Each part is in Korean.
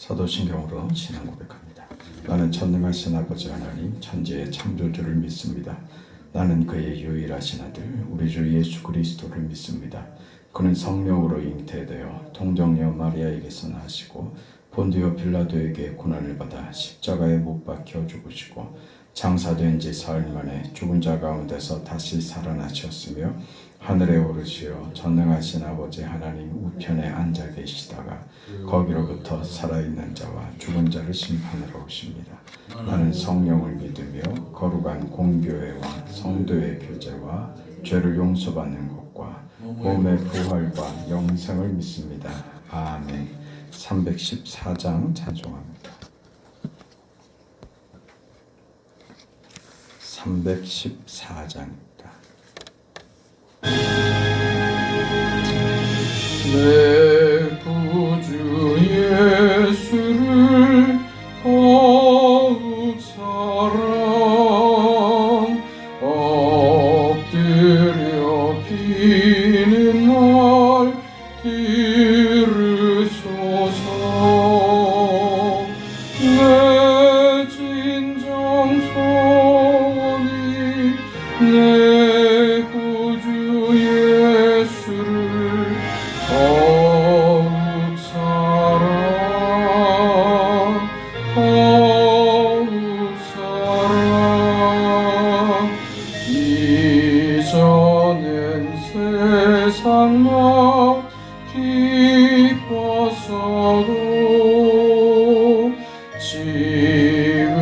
사도신경으로 신앙 고백합니다. 나는 전능하신 아버지 하나님 천지의 창조주를 믿습니다. 나는 그의 유일하신 아들 우리 주 예수 그리스도를 믿습니다. 그는 성령으로 잉태되어 동정녀 마리아에게서 나시고 본디오 빌라도에게 고난을 받아 십자가에 못 박혀 죽으시고 장사된 지 사흘 만에 죽은 자 가운데서 다시 살아나셨으며 하늘에 오르시어 전능하신 아버지 하나님 우편에 앉아 계시다가 거기로부터 살아있는 자와 죽은 자를 심판하러 오십니다. 나는 성령을 믿으며 거룩한 공교회와 성도의 교제와 죄를 용서받는 것과 몸의 부활과 영생을 믿습니다. 아멘. 314장 찬송합니다. 314장입니다. 내 구주 예수를 더욱 사랑 엎드려 비는 날 들으소서. 내 진정 소원이 내 구주 예수를 더욱 사랑 더욱 사랑. 이전엔 세상 막 기뻤어도 지금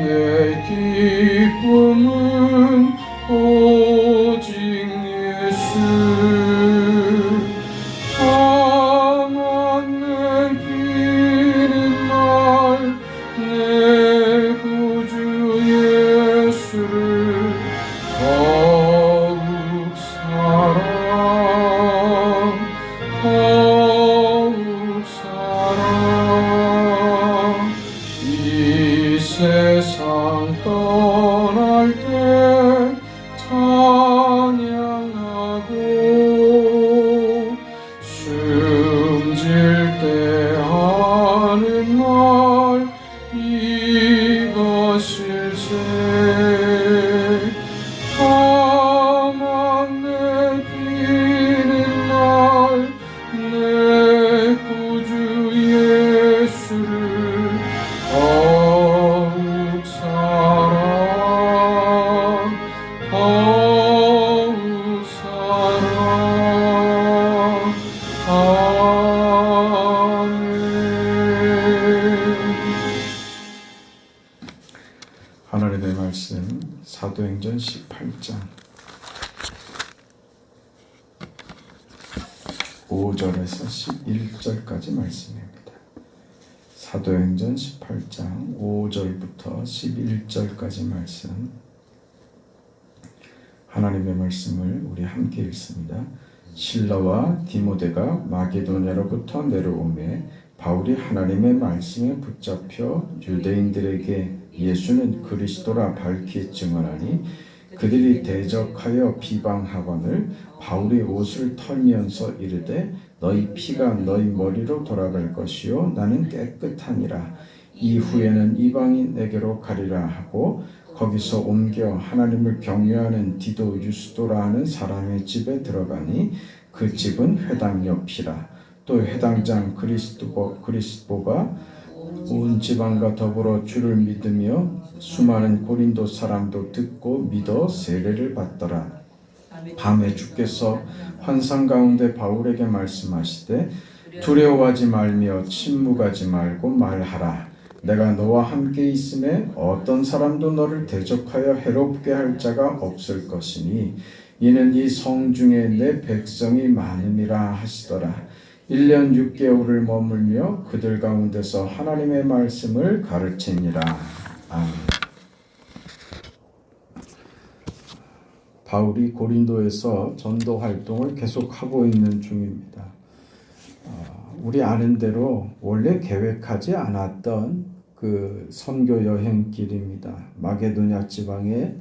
내 기쁨은 오직 예수. 밤하늘 비는 날 내 구주 예수를 더욱 사랑 더욱 사랑. 이 세상 떠날 때 찬양하고 숨질 때 하는 말 이것일세. 밤하늘 비는 날 내 구주 예수를 더욱 사랑 더욱 사랑. 아멘. 하나님의 말씀 사도행전 18장 5절에서 11절까지 말씀입니다. 사도행전 18장 5절부터 11절까지 말씀, 하나님의 말씀을 우리 함께 읽습니다. 실라와 디모데가 마게도냐로부터 내려오매 바울이 하나님의 말씀에 붙잡혀 유대인들에게 예수는 그리스도라 밝히 증언하니 그들이 대적하여 비방하거늘 바울이 옷을 털면서 이르되 너희 피가 너희 머리로 돌아갈 것이요 나는 깨끗하니라. 이후에는 이방인에게로 가리라 하고 거기서 옮겨 하나님을 경외하는 디도 유스도라 하는 사람의 집에 들어가니 그 집은 회당 옆이라. 또 회당장 그리스보가 온 지방과 더불어 주를 믿으며 수많은 고린도 사람도 듣고 믿어 세례를 받더라. 밤에 주께서 환상 가운데 바울에게 말씀하시되 두려워하지 말며 침묵하지 말고 말하라. 내가 너와 함께 있음에 어떤 사람도 너를 대적하여 해롭게 할 자가 없을 것이니 이는 이 성 중에 내 백성이 많음이라 하시더라. 1년 6개월을 머물며 그들 가운데서 하나님의 말씀을 가르치니라. 아멘. 바울이 고린도에서 전도 활동을 계속하고 있는 중입니다. 우리 아는 대로 원래 계획하지 않았던 그 선교 여행길입니다. 마게도냐 지방에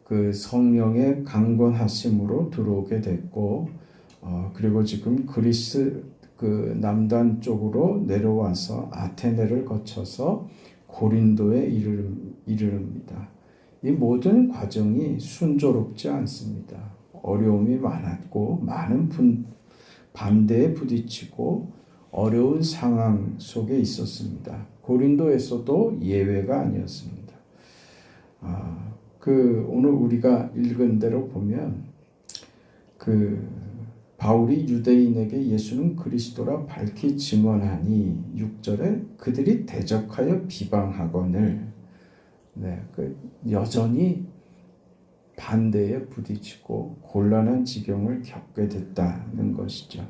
그 성령의 강권하심으로 들어오게 됐고, 그리고 지금 그 남단 쪽으로 내려와서 아테네를 거쳐서 고린도에 이르릅니다. 이 모든 과정이 순조롭지 않습니다. 어려움이 많았고 많은 반대에 부딪히고 어려운 상황 속에 있었습니다. 고린도에서도 예외가 아니었습니다. 오늘 우리가 읽은 대로 보면 바울이 유대인에게 예수는 그리스도라 밝히 증언하니 6절에 그들이 대적하여 비방하거늘 여전히 반대에 부딪히고 곤란한 지경을 겪게 됐다는 것이죠.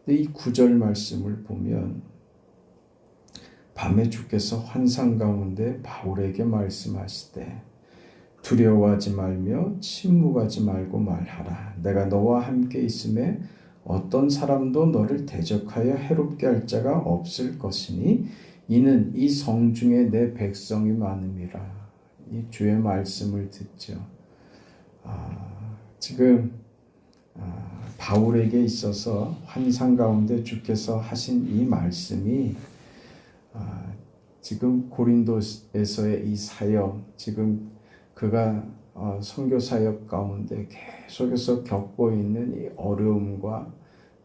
이 9절 말씀을 보면 밤에 주께서 환상 가운데 바울에게 말씀하시되 두려워하지 말며 침묵하지 말고 말하라. 내가 너와 함께 있음에 어떤 사람도 너를 대적하여 해롭게 할 자가 없을 것이니 이는 이 성중에 내 백성이 많음이라. 이 주의 말씀을 듣죠. 지금 바울에게 있어서 환상 가운데 주께서 하신 이 말씀이 지금 고린도에서의 이 사역, 지금 그가 선교 사역 가운데 계속해서 겪고 있는 이 어려움과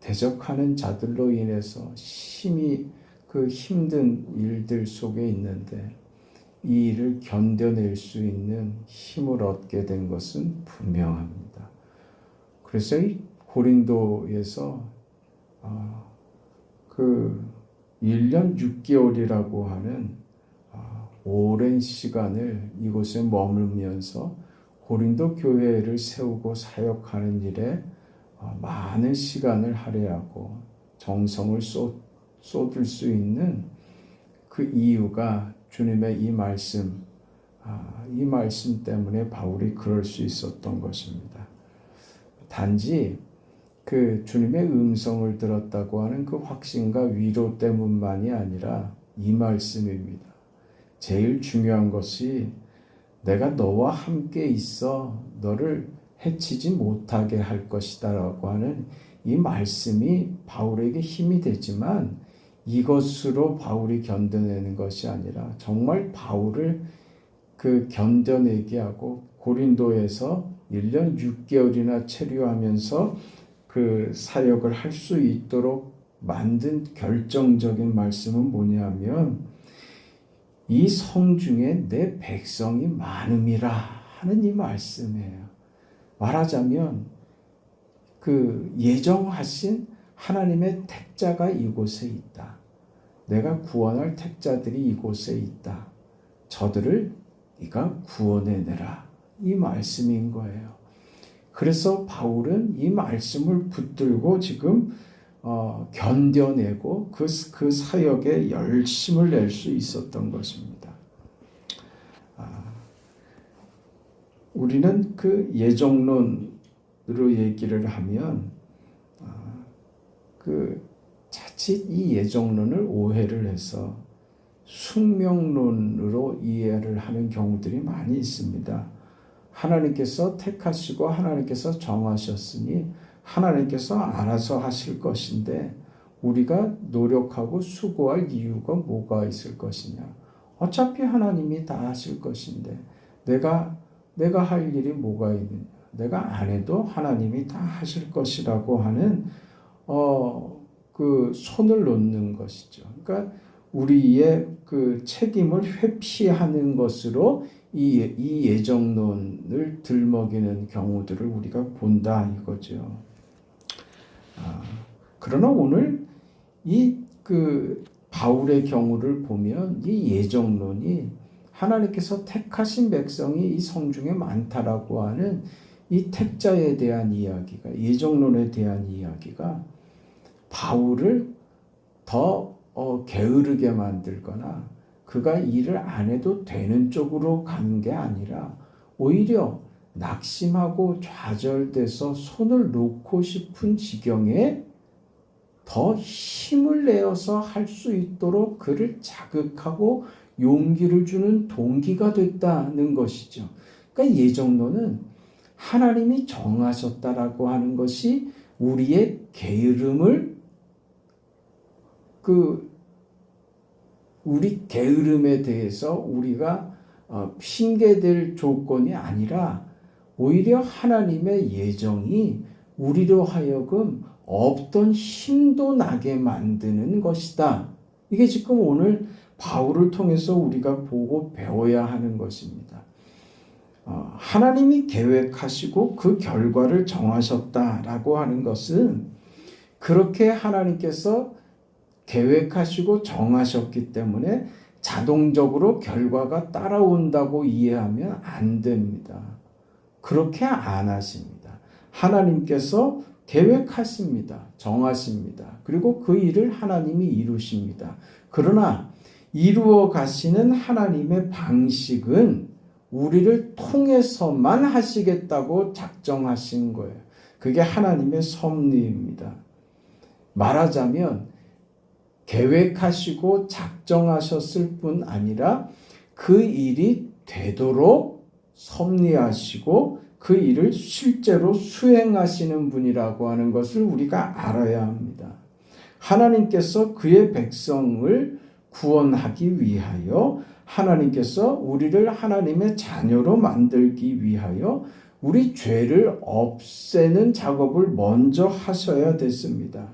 대적하는 자들로 인해서 심히 그 힘든 일들 속에 있는데 이 일을 견뎌낼 수 있는 힘을 얻게 된 것은 분명합니다. 그래서 이 고린도에서 1년 6개월이라고 하는 오랜 시간을 이곳에 머물면서 고린도 교회를 세우고 사역하는 일에 많은 시간을 할애하고 정성을 쏟을 수 있는 그 이유가 주님의 이 말씀 때문에 바울이 그럴 수 있었던 것입니다. 단지 그 주님의 음성을 들었다고 하는 그 확신과 위로 때문만이 아니라 이 말씀입니다. 제일 중요한 것이 내가 너와 함께 있어 너를 해치지 못하게 할 것이다 라고 하는 이 말씀이 바울에게 힘이 되지만 이것으로 바울이 견뎌내는 것이 아니라 정말 바울을 견뎌내게 하고 고린도에서 1년 6개월이나 체류하면서 그 사역을 할 수 있도록 만든 결정적인 말씀은 뭐냐면 이 성중에 내 백성이 많음이라 하는 이 말씀이에요. 말하자면 예정하신 하나님의 택자가 이곳에 있다. 내가 구원할 택자들이 이곳에 있다. 저들을 네가 구원해내라. 이 말씀인 거예요. 그래서 바울은 이 말씀을 붙들고 지금 견뎌내고 그 사역에 열심을 낼 수 있었던 것입니다. 우리는 그 예정론으로 얘기를 하면 자칫 이 예정론을 오해를 해서 숙명론으로 이해를 하는 경우들이 많이 있습니다. 하나님께서 택하시고 하나님께서 정하셨으니 하나님께서 알아서 하실 것인데 우리가 노력하고 수고할 이유가 뭐가 있을 것이냐. 어차피 하나님이 다 하실 것인데 내가 할 일이 뭐가 있느냐. 내가 안 해도 하나님이 다 하실 것이라고 하는 손을 놓는 것이죠. 그러니까 우리의 그 책임을 회피하는 것으로 이 예정론을 들먹이는 경우들을 우리가 본다 이거죠. 그러나 오늘 바울의 경우를 보면 이 예정론이 하나님께서 택하신 백성이 이 성중에 많다라고 하는 이 택자에 대한 이야기가, 예정론에 대한 이야기가 바울을 더 게으르게 만들거나 그가 일을 안 해도 되는 쪽으로 가는 게 아니라 오히려 낙심하고 좌절돼서 손을 놓고 싶은 지경에 더 힘을 내어서 할 수 있도록 그를 자극하고 용기를 주는 동기가 됐다는 것이죠. 그러니까 예정론은 하나님이 정하셨다라고 하는 것이 우리의 게으름을 우리 게으름에 대해서 우리가 핑계댈 조건이 아니라 오히려 하나님의 예정이 우리로 하여금 없던 힘도 나게 만드는 것이다. 이게 지금 오늘 바울을 통해서 우리가 보고 배워야 하는 것입니다. 하나님이 계획하시고 그 결과를 정하셨다라고 하는 것은 그렇게 하나님께서 계획하시고 정하셨기 때문에 자동적으로 결과가 따라온다고 이해하면 안 됩니다. 그렇게 안 하십니다. 하나님께서 계획하십니다. 정하십니다. 그리고 그 일을 하나님이 이루십니다. 그러나 이루어 가시는 하나님의 방식은 우리를 통해서만 하시겠다고 작정하신 거예요. 그게 하나님의 섭리입니다. 말하자면 계획하시고 작정하셨을 뿐 아니라 그 일이 되도록 섭리하시고 그 일을 실제로 수행하시는 분이라고 하는 것을 우리가 알아야 합니다. 하나님께서 그의 백성을 구원하기 위하여 하나님께서 우리를 하나님의 자녀로 만들기 위하여 우리 죄를 없애는 작업을 먼저 하셔야 됐습니다.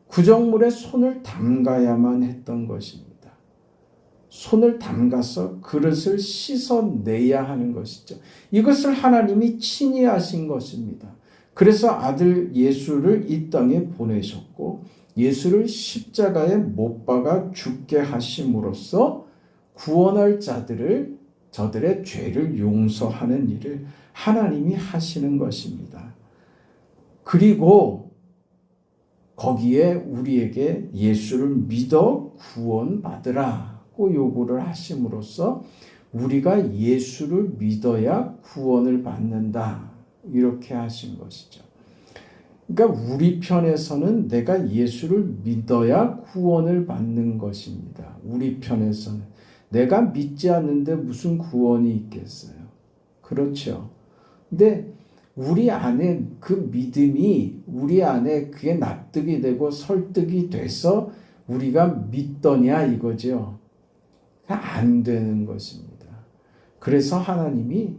구정물에 손을 담가야만 했던 것입니다. 손을 담가서 그릇을 씻어내야 하는 것이죠. 이것을 하나님이 친히 하신 것입니다. 그래서 아들 예수를 이 땅에 보내셨고 예수를 십자가에 못 박아 죽게 하심으로써 구원할 저들의 죄를 용서하는 일을 하나님이 하시는 것입니다. 그리고 거기에 우리에게 예수를 믿어 구원받으라고 요구를 하심으로써 우리가 예수를 믿어야 구원을 받는다. 이렇게 하신 것이죠. 그러니까 우리 편에서는 내가 예수를 믿어야 구원을 받는 것입니다. 우리 편에서는 내가 믿지 않는데 무슨 구원이 있겠어요? 그렇죠. 근데 우리 안에 그 믿음이 우리 안에 그게 납득이 되고 설득이 돼서 우리가 믿더냐 이거죠. 안 되는 것입니다. 그래서 하나님이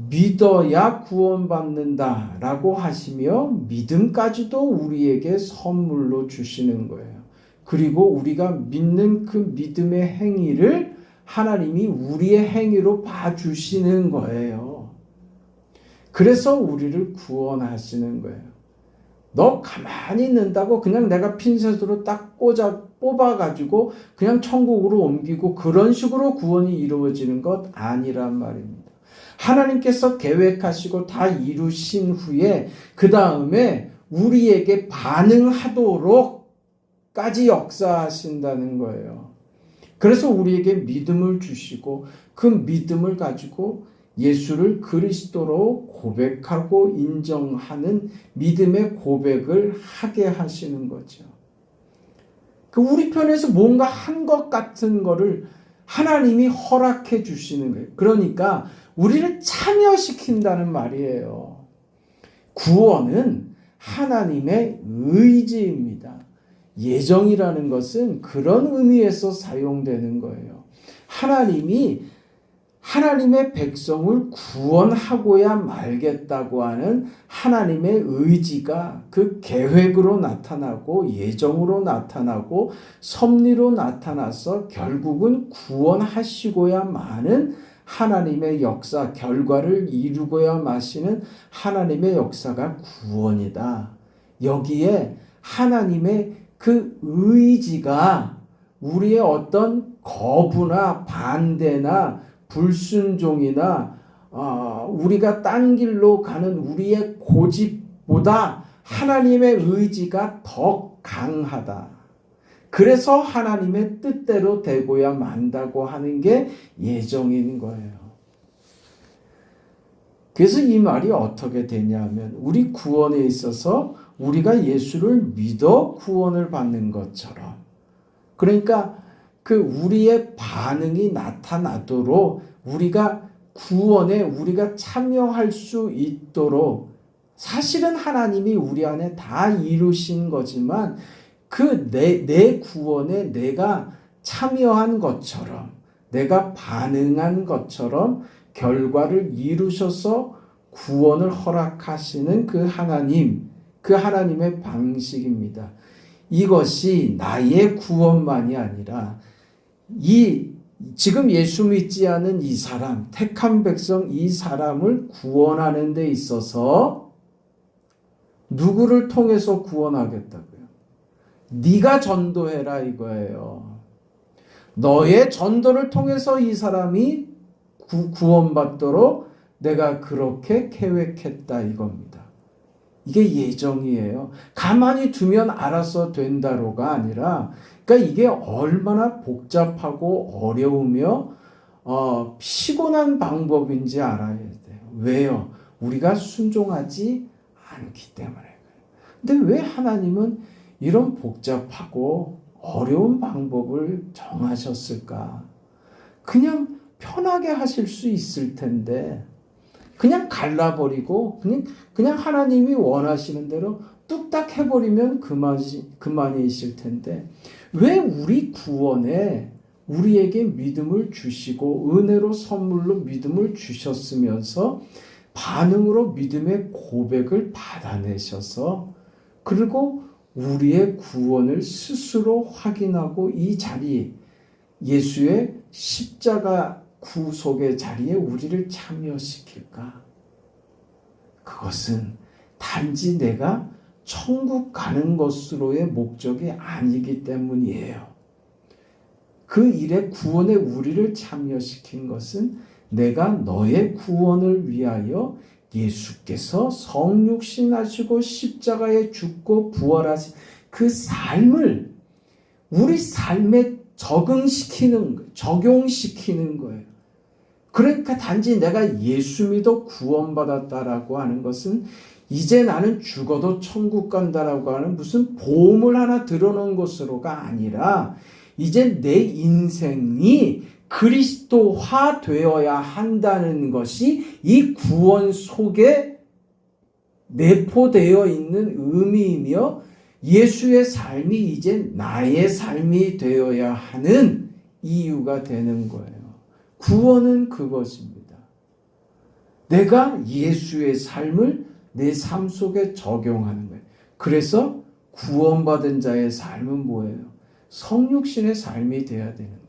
믿어야 구원받는다라고 하시며 믿음까지도 우리에게 선물로 주시는 거예요. 그리고 우리가 믿는 그 믿음의 행위를 하나님이 우리의 행위로 봐주시는 거예요. 그래서 우리를 구원하시는 거예요. 너 가만히 있는다고 그냥 내가 핀셋으로 딱 뽑아가지고 그냥 천국으로 옮기고 그런 식으로 구원이 이루어지는 것 아니란 말입니다. 하나님께서 계획하시고 다 이루신 후에 그 다음에 우리에게 반응하도록까지 역사하신다는 거예요. 그래서 우리에게 믿음을 주시고 그 믿음을 가지고 예수를 그리스도로 고백하고 인정하는 믿음의 고백을 하게 하시는 거죠. 우리 편에서 뭔가 한 것 같은 거를 하나님이 허락해 주시는 거예요. 그러니까 우리를 참여시킨다는 말이에요. 구원은 하나님의 의지입니다. 예정이라는 것은 그런 의미에서 사용되는 거예요. 하나님이 하나님의 백성을 구원하고야 말겠다고 하는 하나님의 의지가 그 계획으로 나타나고 예정으로 나타나고 섭리로 나타나서 결국은 구원하시고야 마는 하나님의 역사, 결과를 이루고야 마시는 하나님의 역사가 구원이다. 여기에 하나님의 그 의지가 우리의 어떤 거부나 반대나 불순종이나 우리가 딴 길로 가는 우리의 고집보다 하나님의 의지가 더 강하다. 그래서 하나님의 뜻대로 되고야 만다고 하는 게 예정인 거예요. 그래서 이 말이 어떻게 되냐면 우리 구원에 있어서 우리가 예수를 믿어 구원을 받는 것처럼 그러니까 그 우리의 반응이 나타나도록 우리가 구원에 우리가 참여할 수 있도록 사실은 하나님이 우리 안에 다 이루신 거지만 그 내 구원에 내가 참여한 것처럼, 내가 반응한 것처럼 결과를 이루셔서 구원을 허락하시는 그 하나님, 그 하나님의 방식입니다. 이것이 나의 구원만이 아니라 지금 예수 믿지 않은 이 사람, 택한 백성 이 사람을 구원하는 데 있어서 누구를 통해서 구원하겠다고요? 네가 전도해라 이거예요. 너의 전도를 통해서 이 사람이 구원받도록 내가 그렇게 계획했다 이겁니다. 이게 예정이에요. 가만히 두면 알아서 된다로가 아니라, 그러니까 이게 얼마나 복잡하고 어려우며 피곤한 방법인지 알아야 돼요. 왜요? 우리가 순종하지 않기 때문에. 근데 왜 하나님은 이런 복잡하고 어려운 방법을 정하셨을까? 그냥 편하게 하실 수 있을 텐데 그냥 갈라버리고 그냥 하나님이 원하시는 대로 뚝딱 해버리면 그만이실 텐데 왜 우리 구원에 우리에게 믿음을 주시고 은혜로 선물로 믿음을 주셨으면서 반응으로 믿음의 고백을 받아내셔서 그리고 우리의 구원을 스스로 확인하고 이 자리, 예수의 십자가 구속의 자리에 우리를 참여시킬까? 그것은 단지 내가 천국 가는 것으로의 목적이 아니기 때문이에요. 그 일에 구원에 우리를 참여시킨 것은 내가 너의 구원을 위하여 예수께서 성육신하시고 십자가에 죽고 부활하신 그 삶을 우리 삶에 적용시키는 거예요. 그러니까 단지 내가 예수 믿어 구원받았다라고 하는 것은 이제 나는 죽어도 천국 간다라고 하는 무슨 보험을 하나 들어놓은 것으로가 아니라 이제 내 인생이 그리스도화 되어야 한다는 것이 이 구원 속에 내포되어 있는 의미이며 예수의 삶이 이제 나의 삶이 되어야 하는 이유가 되는 거예요. 구원은 그것입니다. 내가 예수의 삶을 내 삶 속에 적용하는 거예요. 그래서 구원받은 자의 삶은 뭐예요? 성육신의 삶이 되어야 되는 거예요.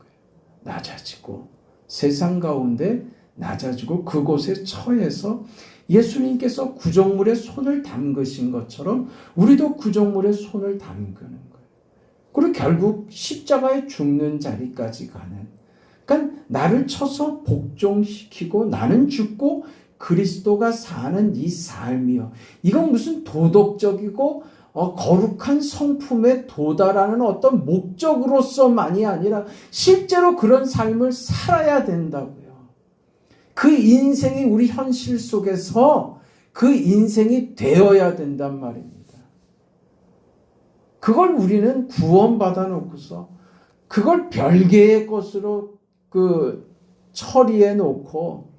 낮아지고 세상 가운데 낮아지고 그곳에 처해서 예수님께서 구정물에 손을 담그신 것처럼 우리도 구정물에 손을 담그는 거예요. 그리고 결국 십자가에 죽는 자리까지 가는, 그러니까 나를 쳐서 복종시키고 나는 죽고 그리스도가 사는 이 삶이요. 이건 무슨 도덕적이고 거룩한 성품에 도달하는 어떤 목적으로서만이 아니라 실제로 그런 삶을 살아야 된다고요. 그 인생이 우리 현실 속에서 그 인생이 되어야 된단 말입니다. 그걸 우리는 구원받아 놓고서 그걸 별개의 것으로 처리해 놓고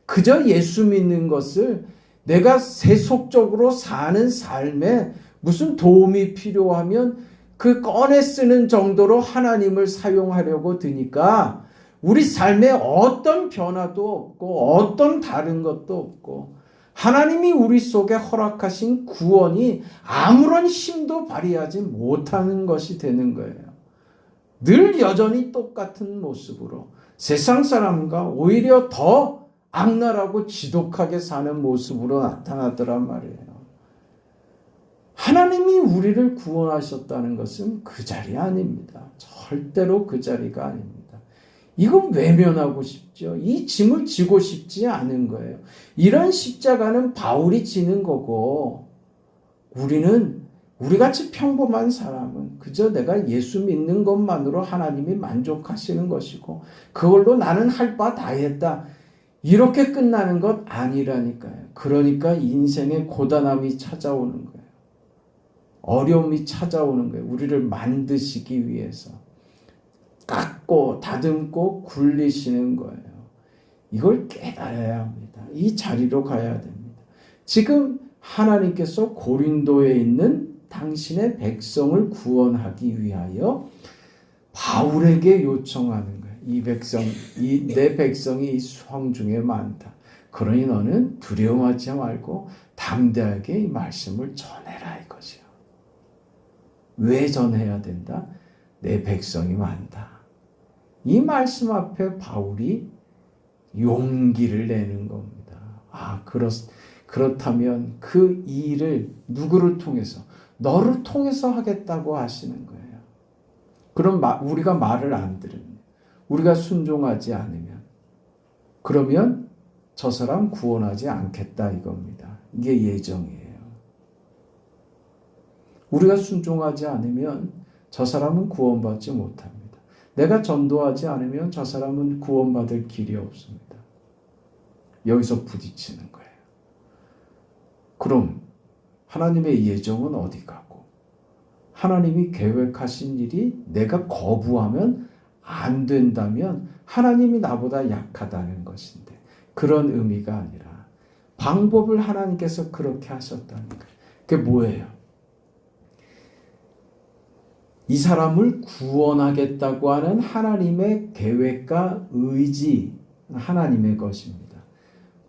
그저 예수 믿는 것을 내가 세속적으로 사는 삶에 무슨 도움이 필요하면 그 꺼내 쓰는 정도로 하나님을 사용하려고 드니까 우리 삶에 어떤 변화도 없고 어떤 다른 것도 없고 하나님이 우리 속에 허락하신 구원이 아무런 힘도 발휘하지 못하는 것이 되는 거예요. 늘 여전히 똑같은 모습으로 세상 사람과 오히려 더 악랄하고 지독하게 사는 모습으로 나타나더란 말이에요. 하나님이 우리를 구원하셨다는 것은 그 자리 아닙니다. 절대로 그 자리가 아닙니다. 이건 외면하고 싶죠. 이 짐을 지고 싶지 않은 거예요. 이런 십자가는 바울이 지는 거고 우리같이 평범한 사람은 그저 내가 예수 믿는 것만으로 하나님이 만족하시는 것이고 그걸로 나는 할 바 다 했다. 이렇게 끝나는 것 아니라니까요. 그러니까 인생에 고단함이 찾아오는 거예요. 어려움이 찾아오는 거예요. 우리를 만드시기 위해서. 깎고 다듬고 굴리시는 거예요. 이걸 깨달아야 합니다. 이 자리로 가야 됩니다. 지금 하나님께서 고린도에 있는 당신의 백성을 구원하기 위하여 바울에게 요청하는 거예요. 내 백성이 성 중에 많다. 그러니 너는 두려워하지 말고 담대하게 이 말씀을 전해라 이거죠. 왜 전해야 된다? 내 백성이 많다. 이 말씀 앞에 바울이 용기를 내는 겁니다. 그렇다면 그 일을 누구를 통해서? 너를 통해서 하겠다고 하시는 거예요. 그럼 우리가 말을 안 들으면, 우리가 순종하지 않으면, 그러면 저 사람 구원하지 않겠다 이겁니다. 이게 예정이에요. 우리가 순종하지 않으면 저 사람은 구원받지 못합니다. 내가 전도하지 않으면 저 사람은 구원받을 길이 없습니다. 여기서 부딪히는 거예요. 그럼 하나님의 예정은 어디 가고 하나님이 계획하신 일이 내가 거부하면 안 된다면 하나님이 나보다 약하다는 것인데 그런 의미가 아니라 방법을 하나님께서 그렇게 하셨다는 거예요. 그게 뭐예요? 이 사람을 구원하겠다고 하는 하나님의 계획과 의지, 하나님의 것입니다.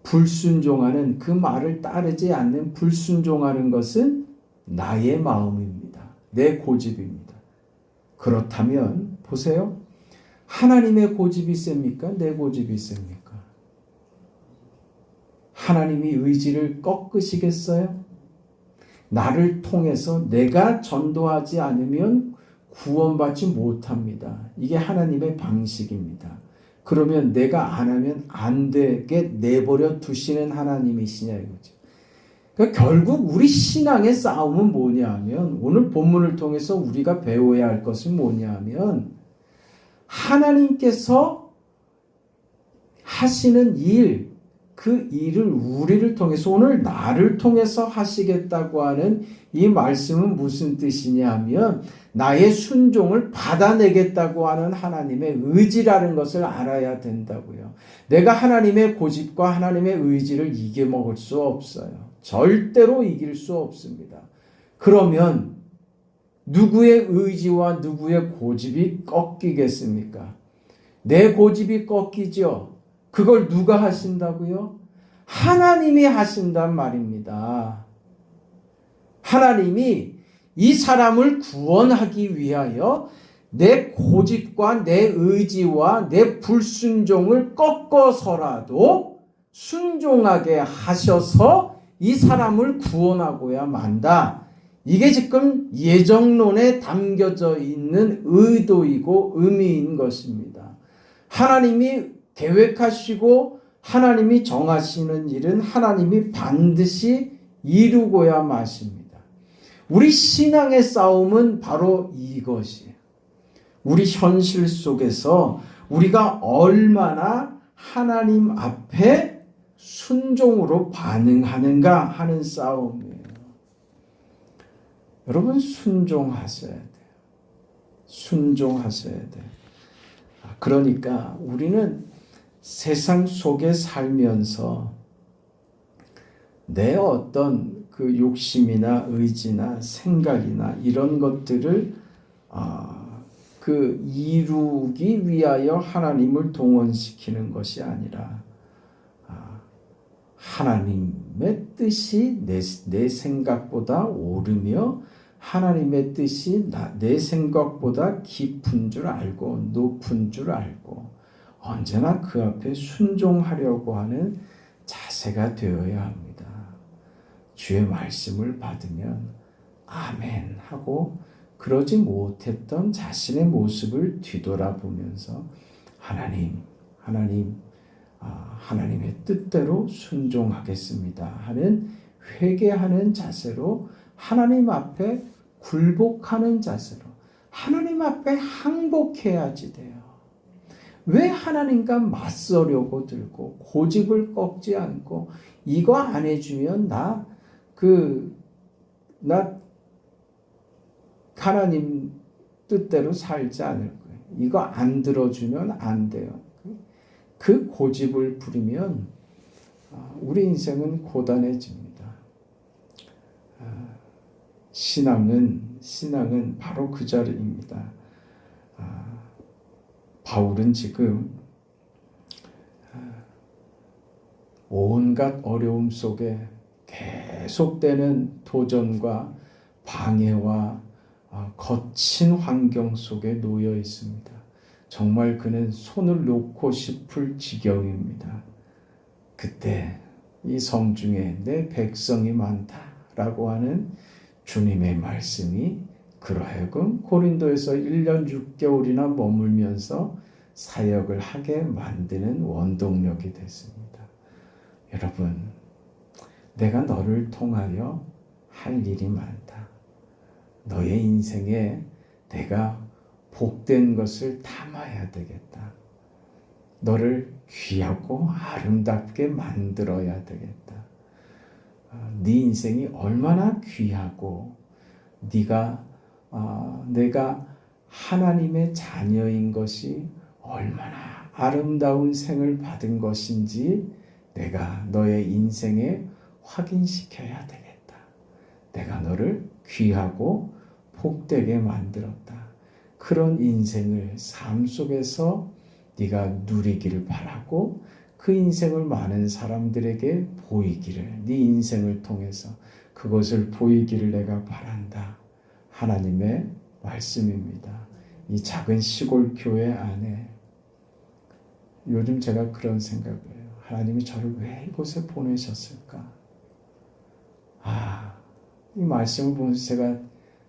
불순종하는, 그 말을 따르지 않는 불순종하는 것은 나의 마음입니다. 내 고집입니다. 그렇다면 보세요. 하나님의 고집이 셉니까? 내 고집이 셉니까? 하나님이 의지를 꺾으시겠어요? 나를 통해서 내가 전도하지 않으면 구원받지 못합니다. 이게 하나님의 방식입니다. 그러면 내가 안 하면 안 되게 내버려 두시는 하나님이시냐 이거죠. 그러니까 결국 우리 신앙의 싸움은 뭐냐 하면 오늘 본문을 통해서 우리가 배워야 할 것은 뭐냐 하면 하나님께서 하시는 일, 그 일을 우리를 통해서 오늘 나를 통해서 하시겠다고 하는 이 말씀은 무슨 뜻이냐 하면 나의 순종을 받아내겠다고 하는 하나님의 의지라는 것을 알아야 된다고요. 내가 하나님의 고집과 하나님의 의지를 이겨먹을 수 없어요. 절대로 이길 수 없습니다. 그러면 누구의 의지와 누구의 고집이 꺾이겠습니까? 내 고집이 꺾이죠. 그걸 누가 하신다고요? 하나님이 하신단 말입니다. 하나님이 이 사람을 구원하기 위하여 내 고집과 내 의지와 내 불순종을 꺾어서라도 순종하게 하셔서 이 사람을 구원하고야 만다. 이게 지금 예정론에 담겨져 있는 의도이고 의미인 것입니다. 하나님이 계획하시고 하나님이 정하시는 일은 하나님이 반드시 이루고야 마십니다. 우리 신앙의 싸움은 바로 이것이에요. 우리 현실 속에서 우리가 얼마나 하나님 앞에 순종으로 반응하는가 하는 싸움이에요. 여러분 순종하셔야 돼요. 순종하셔야 돼요. 그러니까 우리는 세상 속에 살면서 내 어떤 그 욕심이나 의지나 생각이나 이런 것들을 그 이루기 위하여 하나님을 동원시키는 것이 아니라 하나님의 뜻이 내 생각보다 옳으며 하나님의 뜻이 내 생각보다 깊은 줄 알고 높은 줄 알고 언제나 그 앞에 순종하려고 하는 자세가 되어야 합니다. 주의 말씀을 받으면 아멘 하고 그러지 못했던 자신의 모습을 뒤돌아보면서 하나님의 뜻대로 순종하겠습니다 하는 회개하는 자세로 하나님 앞에 굴복하는 자세로 하나님 앞에 항복해야지 돼요. 왜 하나님과 맞서려고 들고 고집을 꺾지 않고 이거 안 해주면 나 하나님 뜻대로 살지 않을 거예요. 이거 안 들어주면 안 돼요. 그 고집을 부리면 우리 인생은 고단해집니다. 신앙은 바로 그 자리입니다. 바울은 지금 온갖 어려움 속에 계속되는 도전과 방해와 거친 환경 속에 놓여 있습니다. 정말 그는 손을 놓고 싶을 지경입니다. 그때 이 성중에 내 백성이 많다라고 하는 주님의 말씀이 그러하여금 고린도에서 1년 6개월이나 머물면서 사역을 하게 만드는 원동력이 됐습니다. 여러분, 내가 너를 통하여 할 일이 많다. 너의 인생에 내가 복된 것을 담아야 되겠다. 너를 귀하고 아름답게 만들어야 되겠다. 네 인생이 얼마나 귀하고 내가 하나님의 자녀인 것이 얼마나 아름다운 생을 받은 것인지 내가 너의 인생에 확인시켜야 되겠다. 내가 너를 귀하고 복되게 만들었다. 그런 인생을 삶 속에서 네가 누리기를 바라고 그 인생을 많은 사람들에게 보이기를, 네 인생을 통해서 그것을 보이기를 내가 바란다. 하나님의 말씀입니다. 이 작은 시골 교회 안에 요즘 제가 그런 생각을 해요. 하나님이 저를 왜 이곳에 보내셨을까? 이 말씀을 보면서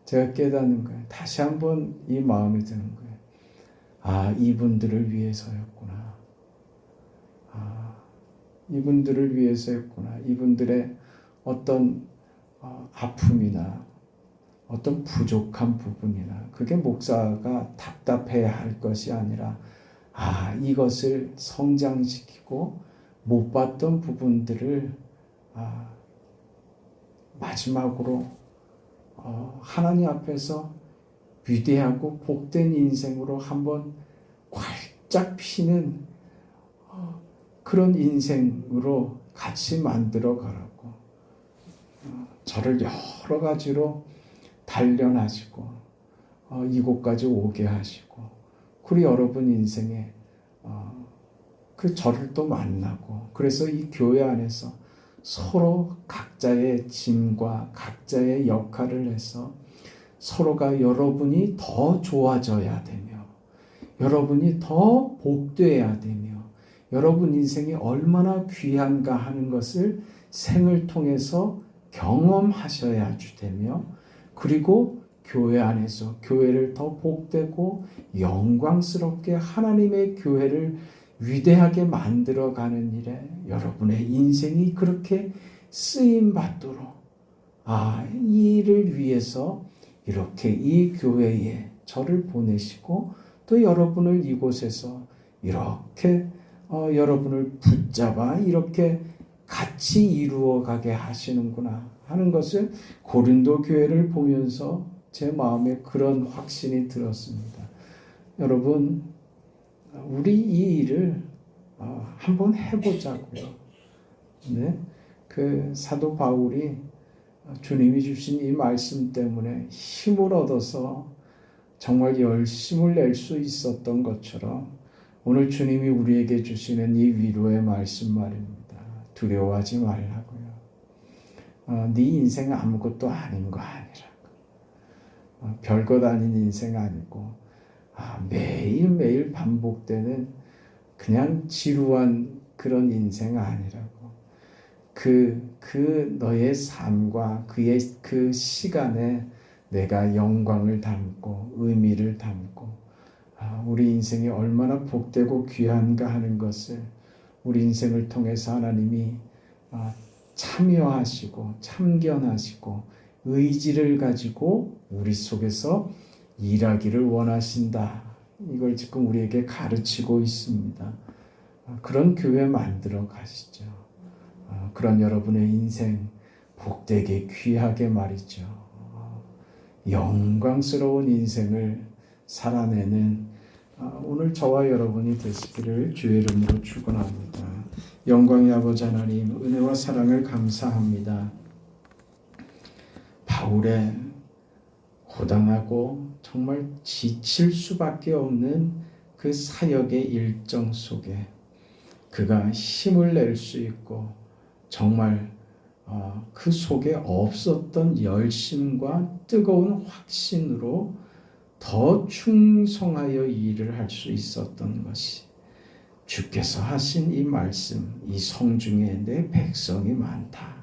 제가 깨닫는 거예요. 다시 한번 이 마음이 드는 거예요. 이분들을 위해서였구나. 이분들을 위해서였구나. 이분들의 어떤 아픔이나 어떤 부족한 부분이나 그게 목사가 답답해야 할 것이 아니라 이것을 성장시키고 못 봤던 부분들을 마지막으로 하나님 앞에서 위대하고 복된 인생으로 한번 활짝 피는 그런 인생으로 같이 만들어 가라고 저를 여러 가지로 단련하시고 이곳까지 오게 하시고 그리고 여러분 인생에 그 저를 또 만나고 그래서 이 교회 안에서 서로 각자의 짐과 각자의 역할을 해서 서로가 여러분이 더 좋아져야 되며 여러분이 더 복되어야 되며 여러분 인생이 얼마나 귀한가 하는 것을 생을 통해서 경험하셔야 되며 그리고 교회 안에서 교회를 더 복되고 영광스럽게 하나님의 교회를 위대하게 만들어가는 일에 여러분의 인생이 그렇게 쓰임받도록 이 일을 위해서 이렇게 이 교회에 저를 보내시고 또 여러분을 이곳에서 이렇게 여러분을 붙잡아 이렇게 같이 이루어가게 하시는구나 하는 것을 고린도 교회를 보면서 제 마음에 그런 확신이 들었습니다. 여러분, 우리 이 일을 한번 해보자고요. 네? 그 사도 바울이 주님이 주신 이 말씀 때문에 힘을 얻어서 정말 열심을 낼 수 있었던 것처럼 오늘 주님이 우리에게 주시는 이 위로의 말씀 말입니다. 두려워하지 말라고요. 네 인생 아무것도 아닌 거 아니라고. 별것 아닌 인생 아니고 매일매일 반복되는 그냥 지루한 그런 인생 아니라고. 그 너의 삶과 그 시간에 내가 영광을 담고 의미를 담고 우리 인생이 얼마나 복되고 귀한가 하는 것을 우리 인생을 통해서 하나님이 참여하시고 참견하시고 의지를 가지고 우리 속에서 일하기를 원하신다. 이걸 지금 우리에게 가르치고 있습니다. 그런 교회 만들어 가시죠. 그런 여러분의 인생 복되게 귀하게 말이죠. 영광스러운 인생을 살아내는 오늘 저와 여러분이 되시기를 주의 이름으로 축원합니다. 영광의 아버지 하나님, 은혜와 사랑을 감사합니다. 바울의 고단하고 정말 지칠 수밖에 없는 그 사역의 일정 속에 그가 힘을 낼 수 있고 정말 그 속에 없었던 열심과 뜨거운 확신으로 더 충성하여 일을 할 수 있었던 것이 주께서 하신 이 말씀, 이 성중에 내 백성이 많다.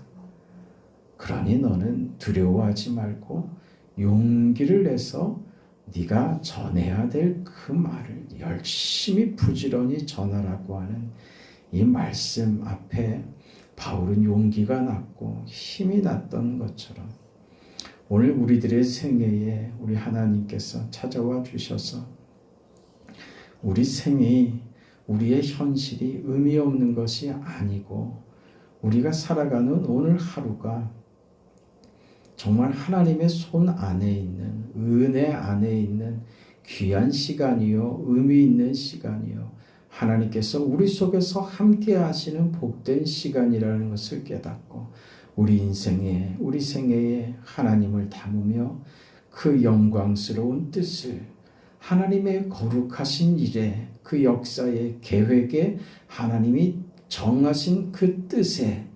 그러니 너는 두려워하지 말고 용기를 내서 네가 전해야 될 그 말을 열심히 부지런히 전하라고 하는 이 말씀 앞에 바울은 용기가 났고 힘이 났던 것처럼 오늘 우리들의 생애에 우리 하나님께서 찾아와 주셔서 우리 생이 우리의 현실이 의미 없는 것이 아니고 우리가 살아가는 오늘 하루가 정말 하나님의 손 안에 있는 은혜 안에 있는 귀한 시간이요 의미 있는 시간이요 하나님께서 우리 속에서 함께 하시는 복된 시간이라는 것을 깨닫고 우리 인생에 우리 생애에 하나님을 담으며 그 영광스러운 뜻을 하나님의 거룩하신 일에 그 역사의 계획에 하나님이 정하신 그 뜻에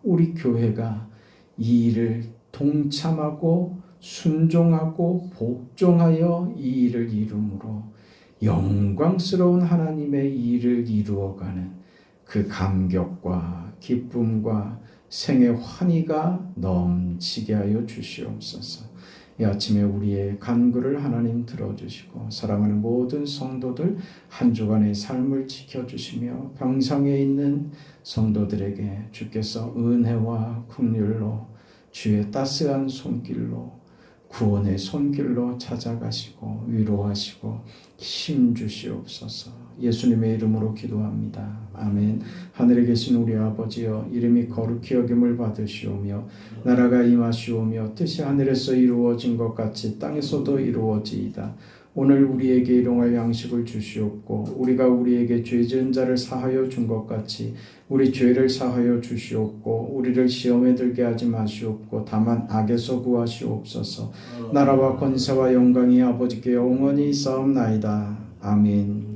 우리 교회가 이 일을 동참하고 순종하고 복종하여 이 일을 이루므로 영광스러운 하나님의 일을 이루어가는 그 감격과 기쁨과 생의 환희가 넘치게 하여 주시옵소서. 이 아침에 우리의 간구를 하나님 들어주시고 사랑하는 모든 성도들 한 주간의 삶을 지켜주시며 병상에 있는 성도들에게 주께서 은혜와 긍휼로 주의 따스한 손길로 구원의 손길로 찾아가시고 위로하시고 힘 주시옵소서. 예수님의 이름으로 기도합니다. 아멘. 하늘에 계신 우리 아버지여 이름이 거룩히 여김을 받으시오며 나라가 임하시오며 뜻이 하늘에서 이루어진 것 같이 땅에서도 이루어지이다. 오늘 우리에게 일용할 양식을 주시옵고 우리가 우리에게 죄 지은 자를 사하여 준 것 같이 우리 죄를 사하여 주시옵고 우리를 시험에 들게 하지 마시옵고 다만 악에서 구하시옵소서. 나라와 권세와 영광이 아버지께 영원히 있사옵나이다. 아멘.